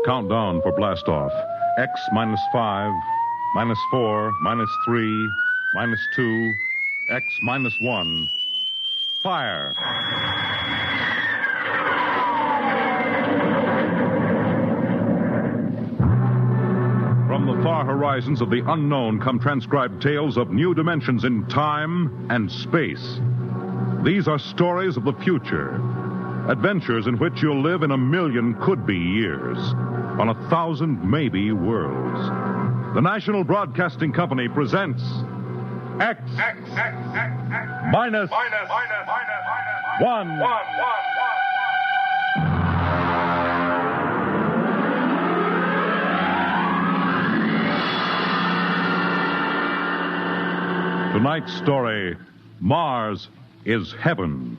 Countdown for blastoff. X minus 5, minus 4, minus 3, minus 2, X minus 1. Fire! From the far horizons of the unknown come transcribed tales of new dimensions in time and space. These are stories of the future. Adventures in which you'll live in 1,000,000 could-be years, on 1,000 maybe worlds. The National Broadcasting Company presents X minus 1. Tonight's story, Mars is Heaven.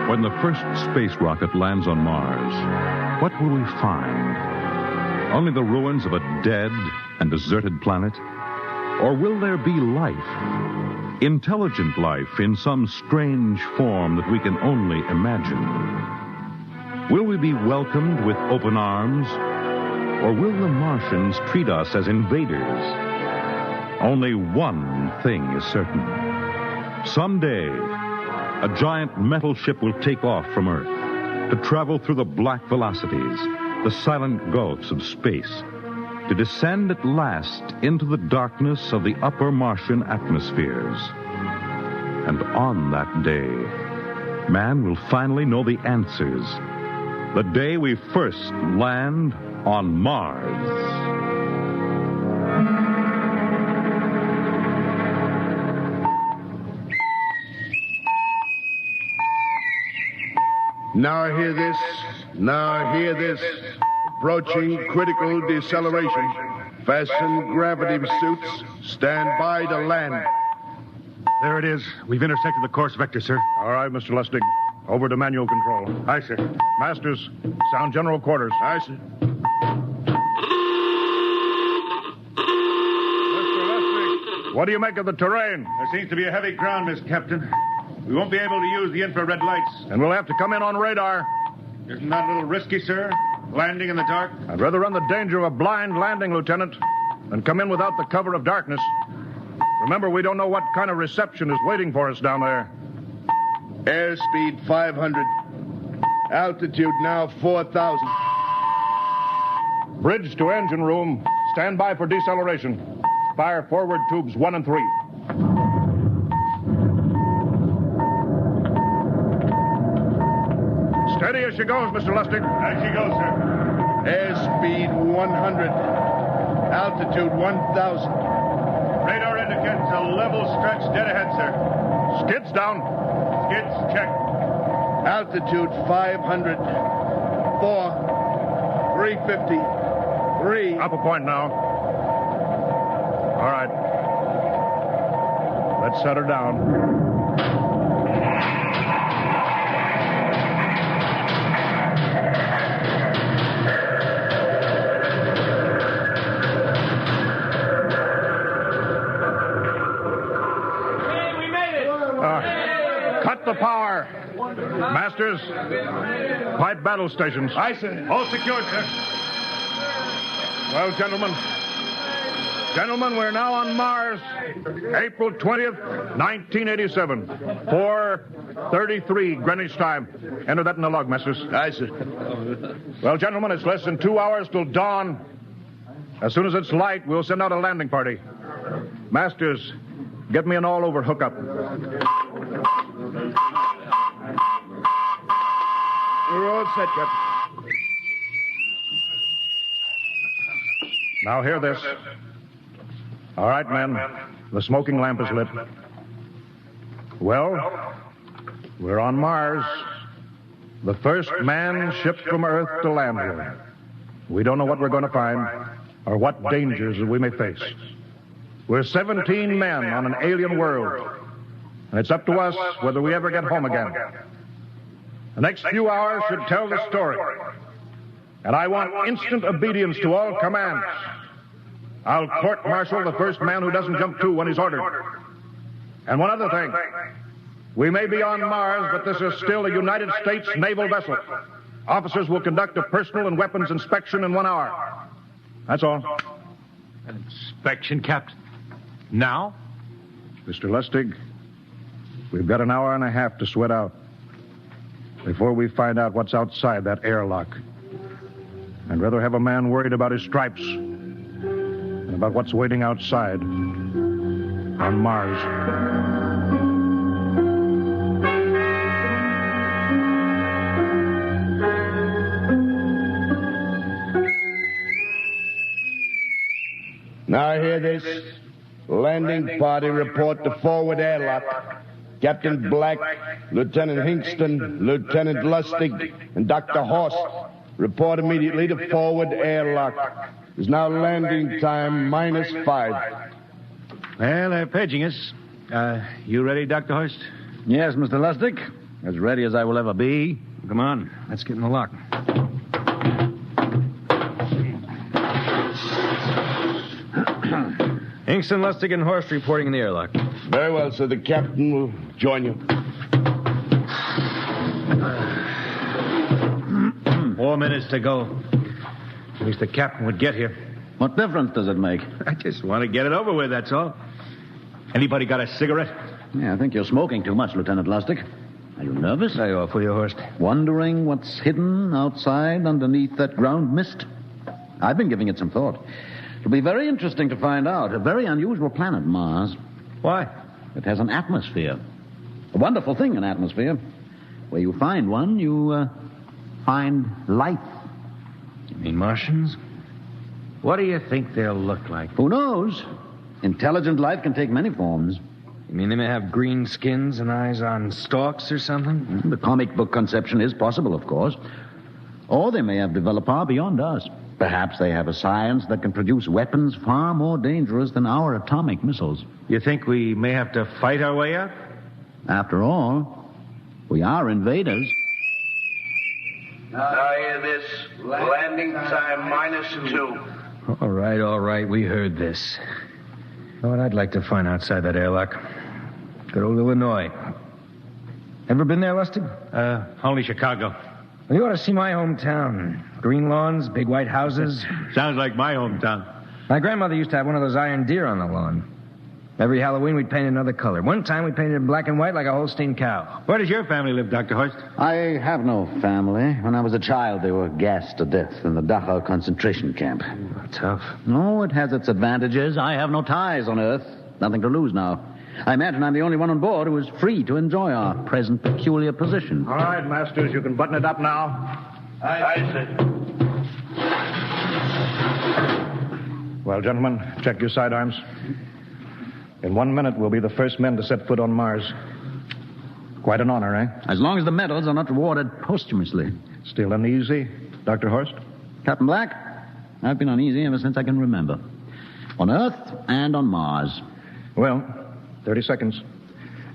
When the first space rocket lands on Mars, what will we find? Only the ruins of a dead and deserted planet? Or will there be life? Intelligent life in some strange form that we can only imagine? Will we be welcomed with open arms? Or will the Martians treat us as invaders? Only one thing is certain. Someday, a giant metal ship will take off from Earth to travel through the black velocities, the silent gulfs of space, to descend at last into the darkness of the upper Martian atmospheres. And on that day, man will finally know the answers. The day we first land on Mars. Now hear this. Now hear this. Approaching critical deceleration. Fasten gravity suits. Stand by to land. There it is. We've intersected the course vector, sir. All right, Mr. Lustig. Over to manual control. Aye, sir. Masters, sound general quarters. Aye, sir. Mr. Lustig, what do you make of the terrain? There seems to be a heavy ground, Miss Captain. We won't be able to use the infrared lights. And we'll have to come in on radar. Isn't that a little risky, sir? Landing in the dark? I'd rather run the danger of a blind landing, Lieutenant, than come in without the cover of darkness. Remember, we don't know what kind of reception is waiting for us down there. Airspeed 500. Altitude now 4,000. Bridge to engine room. Stand by for deceleration. Fire forward tubes 1 and 3. Steady as she goes, Mr. Lustig. As she goes, sir. Airspeed 100. Altitude 1,000. Radar indicates a level stretch dead ahead, sir. Skids down. Skids check. Altitude 500. 4. 350. 3. Up a point now. All right. Let's set her down. Cut the power. Masters, pipe battle stations. Aye, sir. All secured, sir. Well, gentlemen, we're now on Mars, April 20th, 1987, 4:33 Greenwich time. Enter that in the log, Masters. Aye, sir. Well, gentlemen, it's less than 2 hours till dawn. As soon as it's light, we'll send out a landing party. Masters, get me an all-over hookup. We're all set, Captain. Now hear this. All right, men. The smoking lamp is lit. Well, we're on Mars. The first man shipped from Earth to land here. We don't know what we're going to find or what dangers we may face. We're 17 men on an alien world, and it's up to us whether we ever get home again. The next few hours should tell the story. And I want instant obedience to all commands. I'll court-martial the first man who doesn't jump to when he's ordered. And one other thing. We may be on Mars, but this is still a United States naval vessel. Officers will conduct a personal and weapons inspection in 1 hour. That's all. An inspection, Captain? Now? Mr. Lustig, we've got an hour and a half to sweat out before we find out what's outside that airlock. I'd rather have a man worried about his stripes than about what's waiting outside on Mars. Now hear this. Landing party report to forward airlock. Captain Black, Lieutenant Hingston, Lieutenant Lustig, and Dr. Horst report immediately to forward airlock. It's now landing time -5. Well, they're paging us. You ready, Dr. Horst? Yes, Mr. Lustig. As ready as I will ever be. Come on, let's get in the lock. Hingston, Lustig, and Horst reporting in the airlock. Very well, sir. The captain will join you. 4 minutes to go. At least the captain would get here. What difference does it make? I just want to get it over with, that's all. Anybody got a cigarette? Yeah, I think you're smoking too much, Lieutenant Lustig. Are you nervous? Lay off, will you, Horst? Wondering what's hidden outside underneath that ground mist? I've been giving it some thought. It'll be very interesting to find out. A very unusual planet, Mars. Why? It has an atmosphere. A wonderful thing, an atmosphere. Where you find one, you find life. You mean Martians? What do you think they'll look like? Who knows? Intelligent life can take many forms. You mean they may have green skins and eyes on stalks or something? The comic book conception is possible, of course. Or they may have developed far beyond us. Perhaps they have a science that can produce weapons far more dangerous than our atomic missiles. You think we may have to fight our way out? After all, we are invaders. Now hear this. Landing time -2. All right. We heard this. You know what I'd like to find outside that airlock? Good old Illinois. Ever been there, Lustig? Only Chicago. Well, you ought to see my hometown. Green lawns, big white houses. Sounds like my hometown. My grandmother used to have one of those iron deer on the lawn. Every Halloween, we'd paint another color. One time, we painted it black and white like a Holstein cow. Where does your family live, Dr. Horst? I have no family. When I was a child, they were gassed to death in the Dachau concentration camp. Tough. No, it has its advantages. I have no ties on Earth. Nothing to lose now. I imagine I'm the only one on board who is free to enjoy our present peculiar position. All right, Masters, you can button it up now. Aye, sir. Well, gentlemen, check your sidearms. In 1 minute, we'll be the first men to set foot on Mars. Quite an honor, eh? As long as the medals are not rewarded posthumously. Still uneasy, Dr. Horst? Captain Black, I've been uneasy ever since I can remember. On Earth and on Mars. Well, 30 seconds.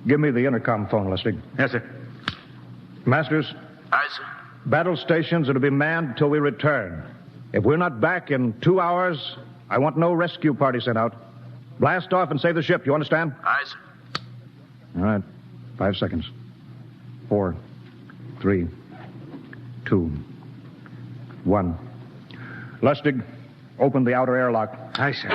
Give me the intercom phone, Lustig. Yes, sir. Masters? Aye, sir. Battle stations are to be manned until we return. If we're not back in 2 hours, I want no rescue party sent out. Blast off and save the ship, you understand? Aye, sir. All right. 5 seconds. 4, 3, 2, 1. Lustig, open the outer airlock. Aye, sir.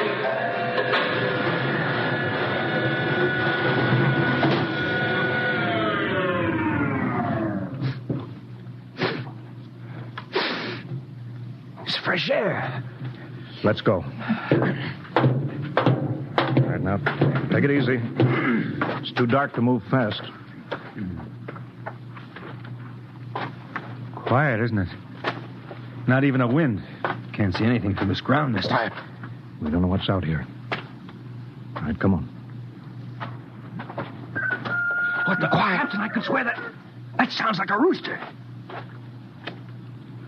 It's fresh air. Let's go. All right, now, take it easy. It's too dark to move fast. Quiet, isn't it? Not even a wind. Can't see anything from this ground this time. We don't know what's out here. All right, come on. What the quiet? Captain, I could swear that sounds like a rooster.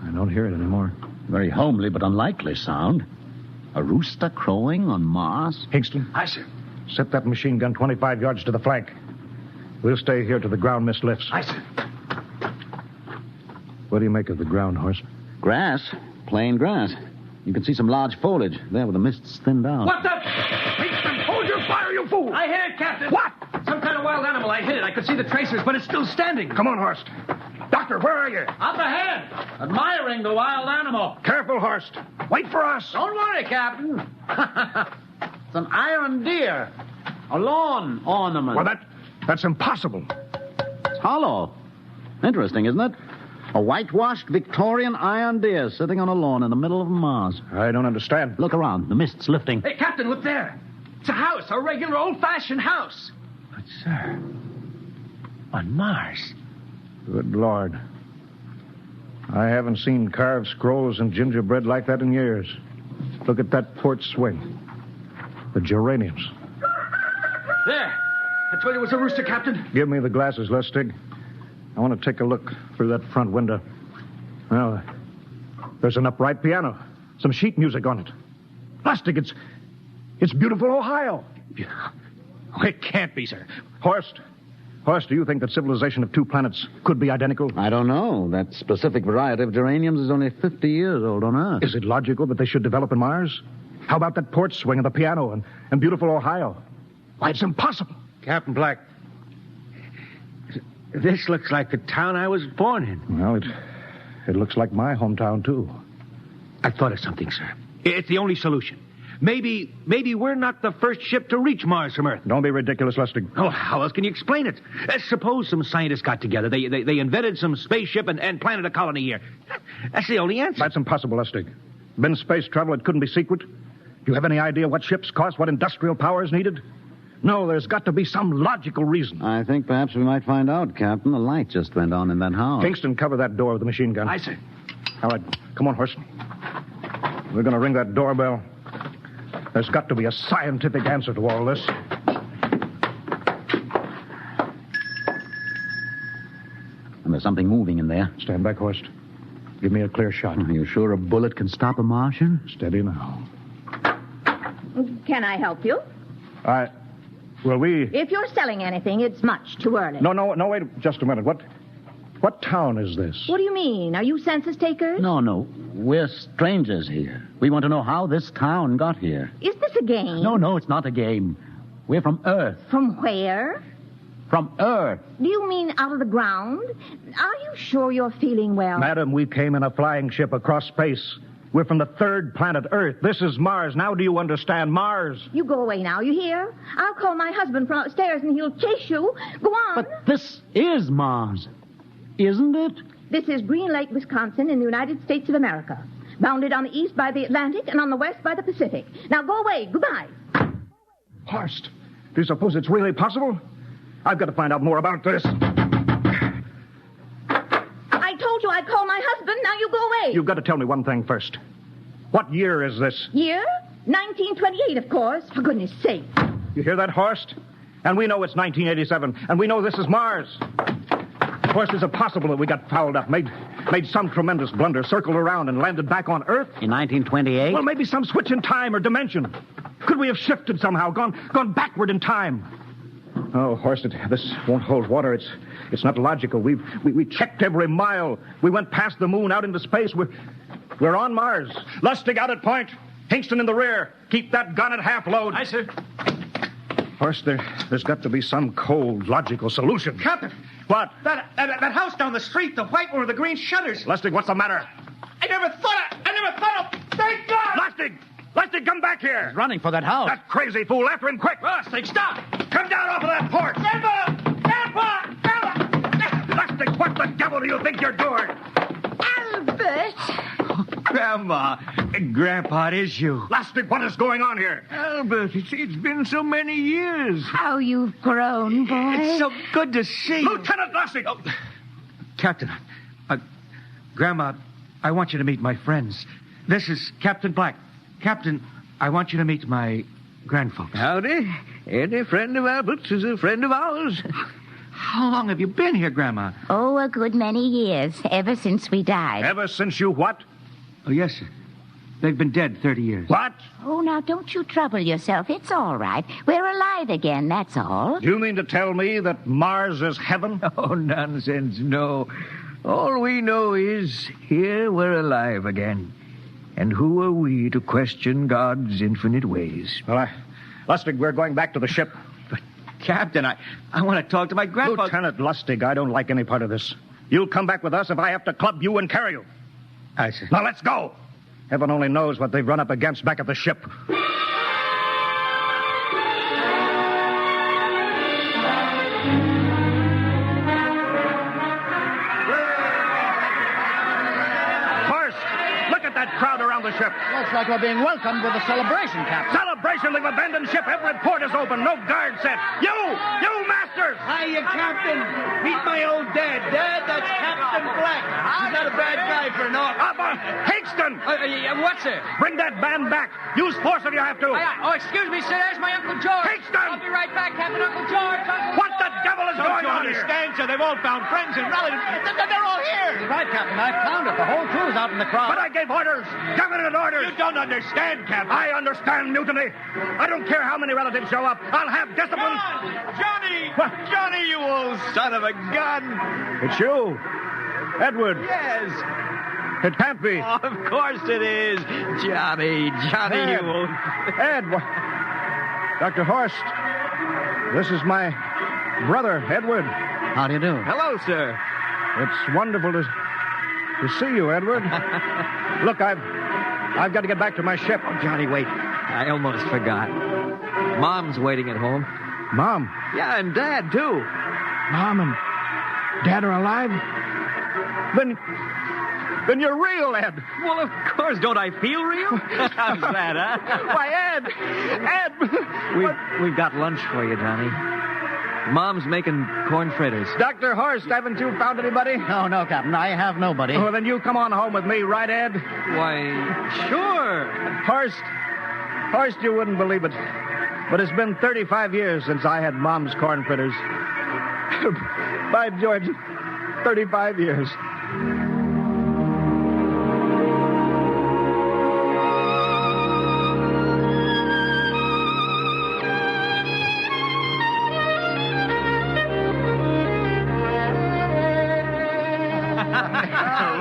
I don't hear it anymore. Very homely but unlikely sound. A rooster crowing on Mars? Hingston? Aye, sir. Set that machine gun 25 yards to the flank. We'll stay here till the ground mist lifts. Aye, sir. What do you make of the ground, Horst? Grass. plain grass. You can see some large foliage there where the mist's thinned out. What the? Hingston, hold your fire, you fool! I hit it, Captain. What? Some kind of wild animal. I hit it. I could see the tracers, but it's still standing. Come on, Horst. Doctor, where are you? Up ahead, admiring the wild animal. Careful, Horst. Wait for us. Don't worry, Captain. It's an iron deer. A lawn ornament. Well, that's impossible. It's hollow. Interesting, isn't it? A whitewashed Victorian iron deer sitting on a lawn in the middle of Mars. I don't understand. Look around. The mist's lifting. Hey, Captain, look there. It's a house, a regular old-fashioned house. But, sir, on Mars. Good Lord. I haven't seen carved scrolls and gingerbread like that in years. Look at that port swing. The geraniums. There. I told you it was a rooster, Captain. Give me the glasses, Lustig. I want to take a look through that front window. Well, there's an upright piano. Some sheet music on it. Lustig, it's beautiful Ohio. Oh, it can't be, sir. Horst, do you think that civilization of two planets could be identical? I don't know. That specific variety of geraniums is only 50 years old on Earth. Is it logical that they should develop in Mars? How about that porch swing and the piano and beautiful Ohio? Why, it's impossible. Captain Black, this looks like the town I was born in. Well, it looks like my hometown, too. I've thought of something, sir. It's the only solution. Maybe we're not the first ship to reach Mars from Earth. Don't be ridiculous, Lustig. Oh, how else can you explain it? Suppose some scientists got together. They invented some spaceship and planted a colony here. That's the only answer. That's impossible, Lustig. Been space travel, it couldn't be secret. Do you have any idea what ships cost, what industrial power is needed? No, there's got to be some logical reason. I think perhaps we might find out, Captain. The light just went on in that house. Kingston, cover that door with the machine gun. Aye, sir. All right, come on, Horst. We're going to ring that doorbell. There's got to be a scientific answer to all this. And there's something moving in there. Stand back, Horst. Give me a clear shot. Are you sure a bullet can stop a Martian? Steady now. Can I help you? Will we... If you're selling anything, it's much too early. No, wait just a minute. What town is this? What do you mean? Are you census takers? No. We're strangers here. We want to know how this town got here. Is this a game? No, it's not a game. We're from Earth. From where? From Earth. Do you mean out of the ground? Are you sure you're feeling well? Madam, we came in a flying ship across space. We're from the third planet, Earth. This is Mars. Now do you understand? Mars. You go away now, you hear? I'll call my husband from upstairs and he'll chase you. Go on. But this is Mars, isn't it? This is Green Lake, Wisconsin, in the United States of America. Bounded on the east by the Atlantic and on the west by the Pacific. Now go away. Goodbye. Horst, do you suppose it's really possible? I've got to find out more about this. I told you I'd call my husband. Now you go away. You've got to tell me one thing first. What year is this? Year? 1928, of course. For goodness sake. You hear that, Horst? And we know it's 1987, and we know this is Mars. Horst, is it possible that we got fouled up, made some tremendous blunder, circled around, and landed back on Earth? In 1928? Well, maybe some switch in time or dimension. Could we have shifted somehow, gone backward in time? Oh, Horst, this won't hold water. It's not logical. We checked every mile. We went past the moon, out into space. We're on Mars. Lustig out at point. Hingston in the rear. Keep that gun at half load. Aye, sir. Horst, there's got to be some cold, logical solution. Captain! What? That house down the street, the white one with the green shutters. Lustig, what's the matter? I never thought of... Thank God! Lustig, come back here. He's running for that house. That crazy fool, after him, quick. Lustig, stop! Come down off of that porch. Grandpa! Lustig, what the devil do you think you're doing? Albert! Grandma, Grandpa, it is you. Lustig, what is going on here? Albert, it's been so many years. How you've grown, boy. It's so good to see you. Lieutenant Lustig! Oh. Captain, Grandma, I want you to meet my friends. This is Captain Black. Captain, I want you to meet my grandfolks. Howdy. Any friend of Albert's is a friend of ours. How long have you been here, Grandma? Oh, a good many years, ever since we died. Ever since you what? Oh, yes, sir. They've been dead 30 years. What? Oh, now, don't you trouble yourself. It's all right. We're alive again, that's all. Do you mean to tell me that Mars is heaven? Oh, nonsense, no. All we know is here we're alive again. And who are we to question God's infinite ways? Well, Lustig, we're going back to the ship. Captain, I want to talk to my grandpa. Lieutenant Lustig, I don't like any part of this. You'll come back with us if I have to club you and carry you. I see. Now, let's go. Heaven only knows what they've run up against back at the ship. Crowd around the ship. Looks like we're being welcomed with a celebration, Captain. Celebration? They've abandoned ship. Every port is open. No guard set. You masters! Hiya, Captain. Meet my old dad. Dad, that's Captain Black. He's not a bad guy for an officer. Higston! What's it? Bring that band back. Use force if you have to. Excuse me, sir. There's my Uncle George. Higston! I'll be right back, Captain. Uncle George. What the devil is going on here? Understand, sir? They've all found friends and relatives. They're all here. Right, Captain. I found it. The whole crew's out in the crowd. But I gave orders. Definite orders. You don't understand, Captain. I understand mutiny. I don't care how many relatives show up. I'll have discipline. Johnny! Johnny, you old son of a gun! It's you, Edward. Yes. It can't be. Oh, of course it is. Johnny, Ed. you old... Ed, Dr. Horst, this is my brother, Edward. How do you do? Hello, sir. It's wonderful to see you, Edward. Look, I've got to get back to my ship. Oh, Johnny, wait. I almost forgot. Mom's waiting at home. Mom? Yeah, and Dad, too. Mom and Dad are alive? Then you're real, Ed. Well, of course. Don't I feel real? How's that, huh? Why, Ed! We've got lunch for you, Johnny. Mom's making corn fritters. Dr. Horst, haven't you found anybody? No, Captain. I have nobody. Well, then you come on home with me, right, Ed? Why, sure. Horst, you wouldn't believe it, but it's been 35 years since I had Mom's corn fritters. By George, 35 years.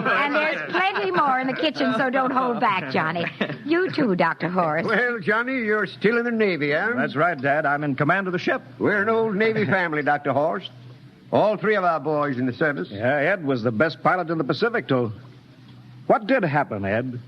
And there's plenty more in the kitchen, so don't hold back, Johnny. You too, Dr. Horace. Well, Johnny, you're still in the Navy, eh? That's right, Dad. I'm in command of the ship. We're an old Navy family, Dr. Horst. All three of our boys in the service. Yeah, Ed was the best pilot in the Pacific, too. What did happen, Ed?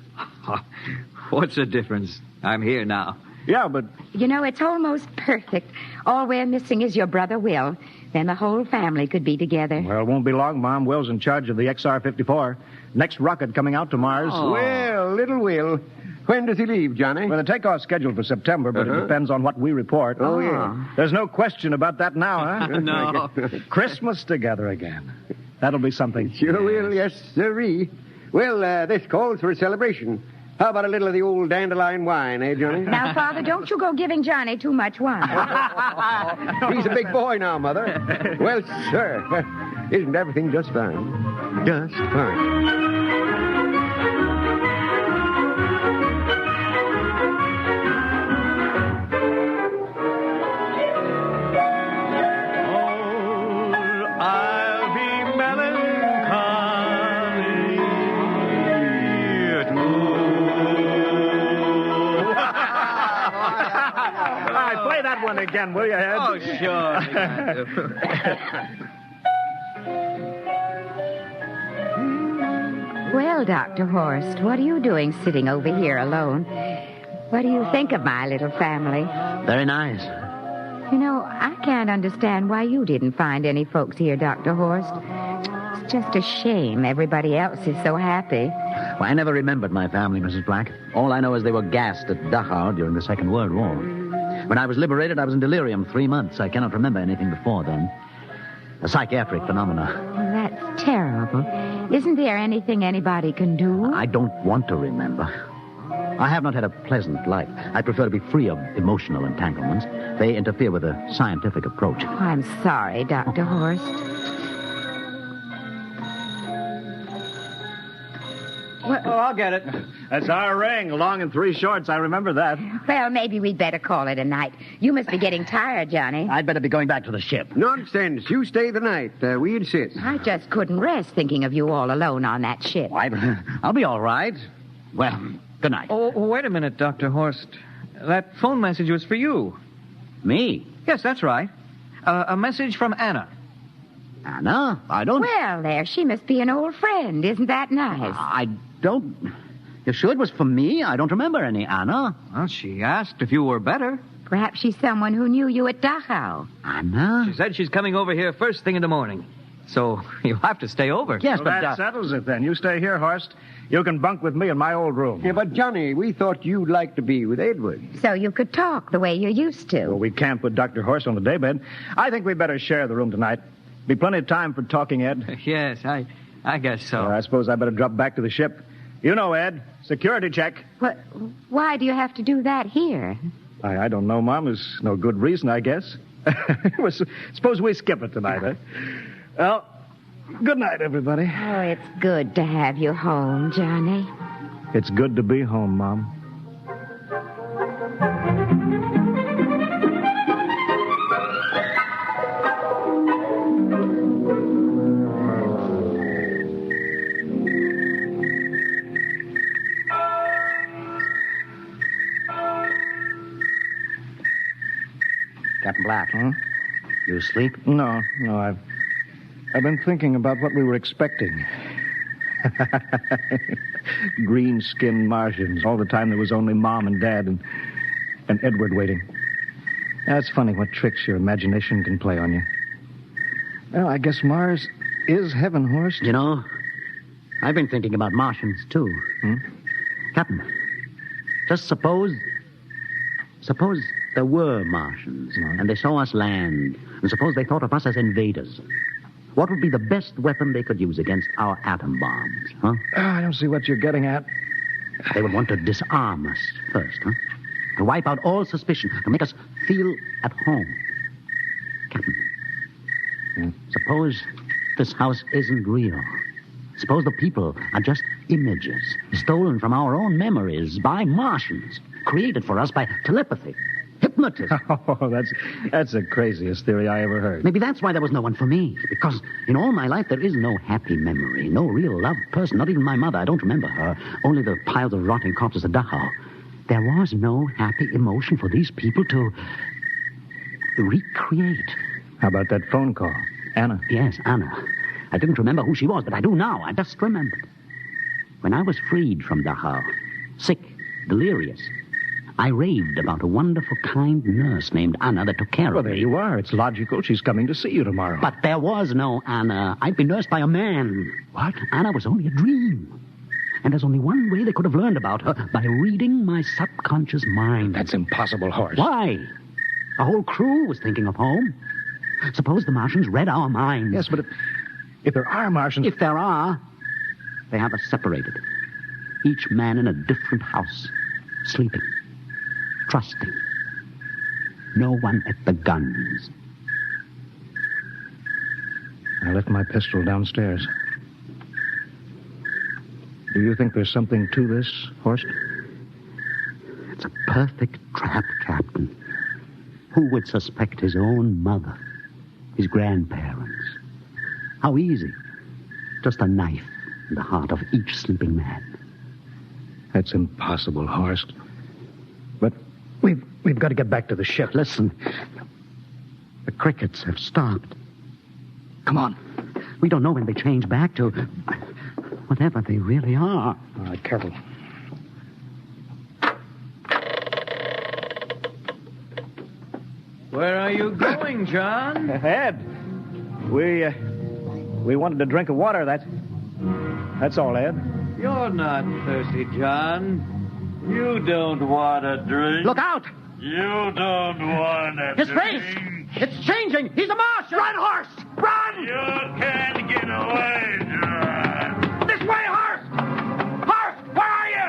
What's the difference? I'm here now. Yeah, but... You know, it's almost perfect. All we're missing is your brother Will. Then the whole family could be together. Well, it won't be long, Mom. Will's in charge of the XR-54. Next rocket coming out to Mars. Oh. Well, little Will. When does he leave, Johnny? Well, the takeoff's scheduled for September, but it depends on what we report. Oh, yeah. There's no question about that now, huh? No. Christmas together again. That'll be something. Sure will, yes, sirree. Well, this calls for a celebration. How about a little of the old dandelion wine, eh, Johnny? Now, Father, don't you go giving Johnny too much wine. He's a big boy now, Mother. Well, sir, isn't everything just fine? Just fine. One again, will you, Ed? Oh, sure. Well, Dr. Horst, what are you doing sitting over here alone? What do you think of my little family? Very nice. You know, I can't understand why you didn't find any folks here, Dr. Horst. It's just a shame everybody else is so happy. Well, I never remembered my family, Mrs. Black. All I know is they were gassed at Dachau during the Second World War. When I was liberated, I was in delirium 3 months. I cannot remember anything before then. A psychiatric phenomena. Well, that's terrible. Isn't there anything anybody can do? I don't want to remember. I have not had a pleasant life. I prefer to be free of emotional entanglements. They interfere with a scientific approach. Oh, I'm sorry, Dr. Horst. Oh, I'll get it. That's our ring, long and 3 shorts. I remember that. Well, maybe we'd better call it a night. You must be getting tired, Johnny. I'd better be going back to the ship. Nonsense. You stay the night. We insist. I just couldn't rest thinking of you all alone on that ship. I'll be all right. Well, Good night. Oh, wait a minute, Dr. Horst. That phone message was for you. Me? Yes, that's right. A message from Anna. Anna? I don't... Well, there, she must be an old friend. Isn't that nice? I don't... You sure it was for me? I don't remember any Anna. Well, she asked if you were better. Perhaps she's someone who knew you at Dachau. Anna? She said she's coming over here first thing in the morning. So you'll have to stay over. Yes, Well, but... that settles it then. You stay here, Horst. You can bunk with me in my old room. Yeah, but Johnny, we thought you'd like to be with Edward. So you could talk the way you used to. Well, we can't put Dr. Horst on the daybed. I think we better share the room tonight. Be plenty of time for talking, Ed. Yes, I guess so. I suppose I better drop back to the ship. You know, Ed, security check. What, why do you have to do that here? I don't know, Mom. There's no good reason, I guess. Well, suppose we skip it tonight, eh? Well, good night, everybody. Oh, it's good to have you home, Johnny. It's good to be home, Mom. Captain Black. You asleep? No, I've been thinking about what we were expecting. Green-skinned Martians. All the time there was only Mom and Dad and Edward waiting. That's funny what tricks your imagination can play on you. Well, I guess Mars is heaven, Horst. You know, I've been thinking about Martians, too. Captain, just suppose there were Martians, and they saw us land, and suppose they thought of us as invaders. What would be the best weapon they could use against our atom bombs, huh? I don't see what you're getting at. They would want to disarm us first, huh? To wipe out all suspicion, to make us feel at home. Captain, suppose this house isn't real. Suppose the people are just images, stolen from our own memories by Martians, created for us by telepathy, hypnotism. Oh, that's the craziest theory I ever heard. Maybe that's why there was no one for me, because in all my life there is no happy memory, no real loved person, not even my mother. I don't remember her, only the piles of rotting corpses at Dachau. There was no happy emotion for these people to recreate. How about that phone call? Anna? Yes, Anna. I didn't remember who she was, but I do now. I just remembered. When I was freed from Dachau, sick, delirious, I raved about a wonderful, kind nurse named Anna that took care of me. Well, there you are. It's logical. She's coming to see you tomorrow. But there was no Anna. I'd been nursed by a man. What? Anna was only a dream. And there's only one way they could have learned about her, by reading my subconscious mind. That's impossible, Horst. Why? The whole crew was thinking of home. Suppose the Martians read our minds. Yes, but if there are Martians... If there are, they have us separated. Each man in a different house, sleeping, trusting. No one at the guns. I left my pistol downstairs. Do you think there's something to this, Horst? It's a perfect trap, Captain. Who would suspect his own mother, his grandparents? How easy. Just a knife in the heart of each sleeping man. That's impossible, Horst. But we've got to get back to the ship. Listen. The crickets have stopped. Come on. We don't know when they change back to whatever they really are. All right, careful. Where are you going, John? Ed, we wanted a drink of water. That's all, Ed. You're not thirsty, John. You don't want a drink. Look out! You don't want a His drink. face! It's changing! He's a Martian! Run, horse! Run! You can't get away, John. This way, horse! Horse, where are you?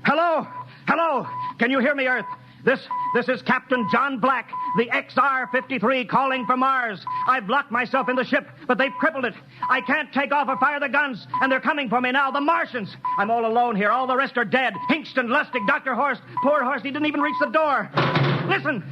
Hello? Hello? Can you hear me, Earth? This is Captain John Black, the XR-53 calling from Mars. I've locked myself in the ship, but they've crippled it. I can't take off or fire the guns, and they're coming for me now, the Martians. I'm all alone here. All the rest are dead. Hinkston, Lustig, Dr. Horst. Poor Horst, he didn't even reach the door. Listen.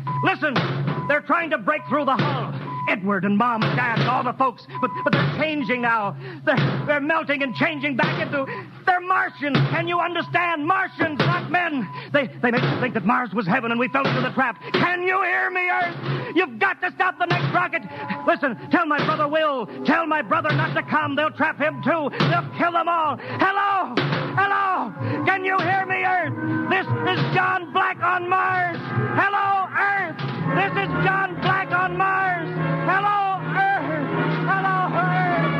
They're trying to break through the hull. Edward and Mom and Dad and all the folks. But they're changing now. They're melting and changing back into... They're Martians. Can you understand? Martians, not men. They made us think that Mars was heaven and we fell into the trap. Can you hear me, Earth? You've got to stop the next rocket. Listen, tell my brother Will. Tell my brother not to come. They'll trap him, too. They'll kill them all. Hello? Hello? Can you hear me, Earth? This is John Black on Mars. Hello, Earth. This is John Black on Mars. Hello, Earth. Hello, Earth.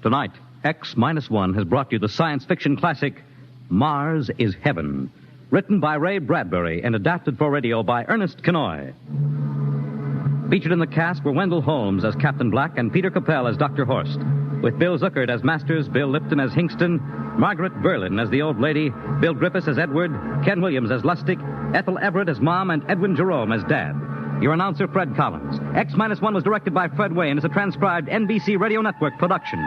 Tonight, X-1 has brought you the science fiction classic, Mars is Heaven, written by Ray Bradbury and adapted for radio by Ernest Kenoy. Featured in the cast were Wendell Holmes as Captain Black and Peter Capell as Dr. Horst, with Bill Zuckert as Masters, Bill Lipton as Hingston, Margaret Berlin as the old lady, Bill Griffiths as Edward, Ken Williams as Lustig, Ethel Everett as Mom, and Edwin Jerome as Dad. Your announcer, Fred Collins. X-1 was directed by Fred Wayne as a transcribed NBC Radio Network production.